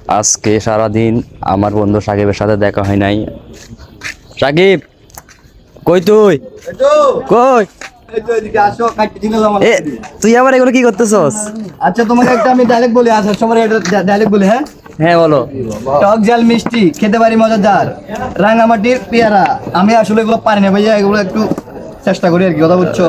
আজকে সারাদিন আমার বন্ধু সাকিবের সাথে দেখা হয় নাই। সাকিব কই তুই? কই তুই আবার এগুলো কি করতেছস? আচ্ছা তোমাকে একটা আমি ডাইরেক্ট বলি, আসার সময় এটা ডাইরেক্ট বলি। হ্যাঁ হ্যাঁ বলো। টক ঝাল মিষ্টি খেতে পারি মজাদার, রাঙামাটির পেয়ারা। আমি আসলে এগুলো পারি না ভাইয়া, এগুলো একটু চেষ্টা করি আর কি, কথা বুঝছো?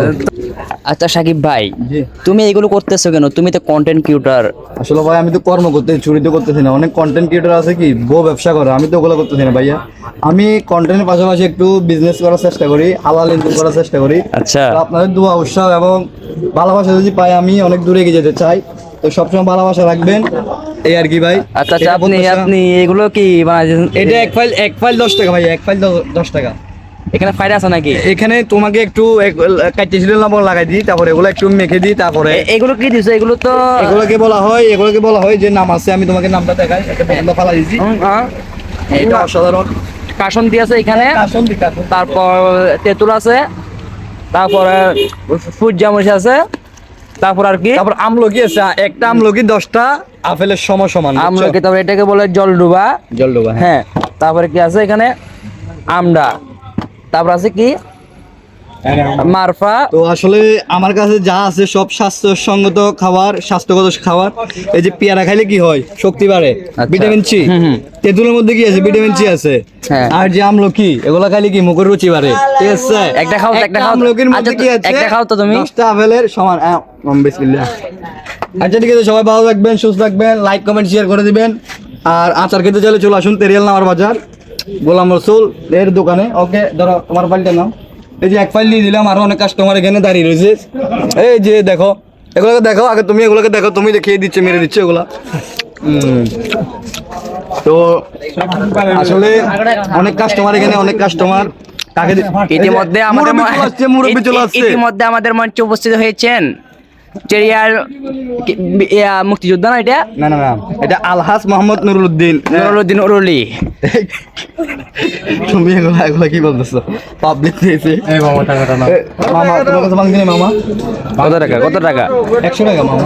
আচ্ছা সাকিব ভাই, জি। তুমি এগুলো করতেছো কেন? তুমি তো কন্টেন্ট ক্রিয়েটর। আসলে ভাই আমি তো কর্ম করতে চুরি তো করতেছি না। অনেক কন্টেন্ট ক্রিয়েটর আছে কি বউ ব্যবসা করে, আমি তো ওগুলো করতেছি না ভাইয়া। আমি কন্টেন্টের পাশাপাশি একটু বিজনেস করার চেষ্টা করি, হালাল ইনকাম করার চেষ্টা করি। আচ্ছা। তো আপনাদের দোয়া উৎসাহ এবং ভালোবাসা যদি পাই, আমি অনেক দূরে এগিয়ে যেতে চাই। তো সবসময় ভালোবাসা রাখবেন, এই আর কি ভাই। আচ্ছা আচ্ছা, আপনি এগুলো কি বানাইছেন? এটা এক ফাইল 10 টাকা ভাই, এক ফাইল 10 টাকা। এখানে ফায়দা আছে নাকি? এখানে তোমাকে একটু কাটিছিল লবণ লাগাই দিই, তারপরে এগুলো একটু মেখে দিই, তারপরে এগুলো কি দিছো? এগুলো তো এগুলোকে বলা হয় যে নাম আছে। আমি তোমাকে নামটা দেখাই, একটা বন্ধ ফালা দিয়েছি। এটা অসাধারণ। কাসন দিয়ে আছে এখানে, কাসুন। তারপর তেঁতুল আছে, তারপরে সূর্যমুখী আছে, তারপর আর কি, তারপর আমলকি আছে, একটা আমলকি 10টা আপেলের সমান। আমলকি, তারপর এটাকে বলে জলডুবা। জলডোবা, হ্যাঁ, তারপরে কি আছে এখানে? আমডা, তারপর আছে কি মারফা। তো আসলে আমার কাছে যা আছে সব স্বাস্থ্যসঙ্গত খাবার, স্বাস্থ্যগত খাবার। এই যে পেয়ারা খাইলে কি হয়, শক্তি বাড়ে, ভিটামিন সি। তেঁতুলের মধ্যে কি আছে? ভিটামিন সি আছে। হ্যাঁ। আর যে আমলকি, এগুলা খাইলে কি মুখের রুচি বাড়ে, ঠিক আছে? একটা খাও, একটা খাও। আমলকির মধ্যে কি আছে? একটা খাও তো তুমি। 10টা আপেলের সমান। বিসমিল্লাহ। আচ্ছা ঠিক আছে, সবাই ভালো থাকবেন, সুস্থ থাকবেন, লাইক কমেন্ট শেয়ার করে দিবেন। আর আচার খেতে চাইলে চলে আসুন তেরিয়াল নামার বাজার, গোলাম রসুল এর দোকানে। ওকে, ধরো তোমার ফাইলটা নাও। এই যে এক ফাইল দিয়ে দিলাম, আরো অনেক কাস্টমার এখানে দাঁড়িয়ে রয়েছে। এই যে দেখো, এগুলোকে দেখো আগে, তুমি এগুলোকে দেখো, তুমি দেখিয়ে দিচ্ছে, মেরে দিচ্ছে এগুলা। তো আসলে অনেক কাস্টমার এখানে, অনেক কাস্টমার। ইতিমধ্যে মুরব্বি চলে আসছে। ইতিমধ্যে আমাদের মঞ্চে উপস্থিত হয়েছেন চেরিয়ার মুক্তিযোদ্ধা। না এটা না, এটা আলহাজ মোহাম্মদ নুরুদ্দিন উরুলি। তুমি এগুলা কি বলতেছো? পাবলিক দিয়েছে। মামা টাকাটা না। মামা তোমার কাছে মাংনি মামা? কত টাকা? 100 টাকা মামা।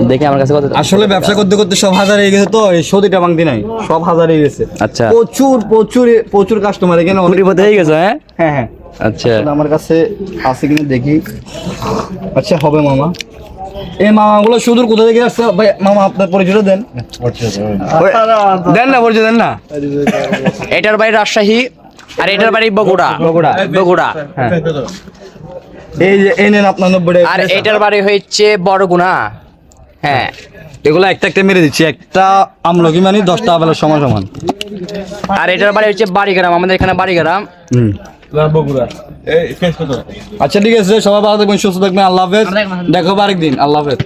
দেখি আমার কাছে কত। আসলে ব্যবসা করতে করতে সব হাজার হয়ে গেছে, তো এই 100টা মাংনি নাই, সব হাজার হয়ে গেছে। আচ্ছা, প্রচুর কাস্টমার এখানে, অনেক কোটিপতি হয়ে গেছে। হ্যাঁ। আচ্ছা, আমার কাছে আছে কিনা দেখি। আচ্ছা হবে মামা। এই মামাগুলো সুদূর কোথা থেকে আসছে ভাই? মামা আপনার পরিচয় দেন। দেন না, পরিচয় দেন না। এটার বাড়ি রাজশাহী আর এটার বাড়ি বগুড়া। হ্যাঁ। এই যে এই নেন আপনার 90 টাকা। আর এটার বাড়ি হচ্ছে বড়গুনা। হ্যাঁ, এগুলো একটা মেরে দিচ্ছি, একটা আমলকি মানে 10টা আপেলের সমান। আর এটার বাড়ি হচ্ছে বাড়িগ্রাম, আমাদের এখানে বাড়িগ্রাম। আচ্ছা ঠিক আছে, সবাই ভালো থাকবেন, সুস্থ থাকবেন, আল্লাহ হাফেজ। দেখো আরেকদিন, আল্লাহ হাফেজ।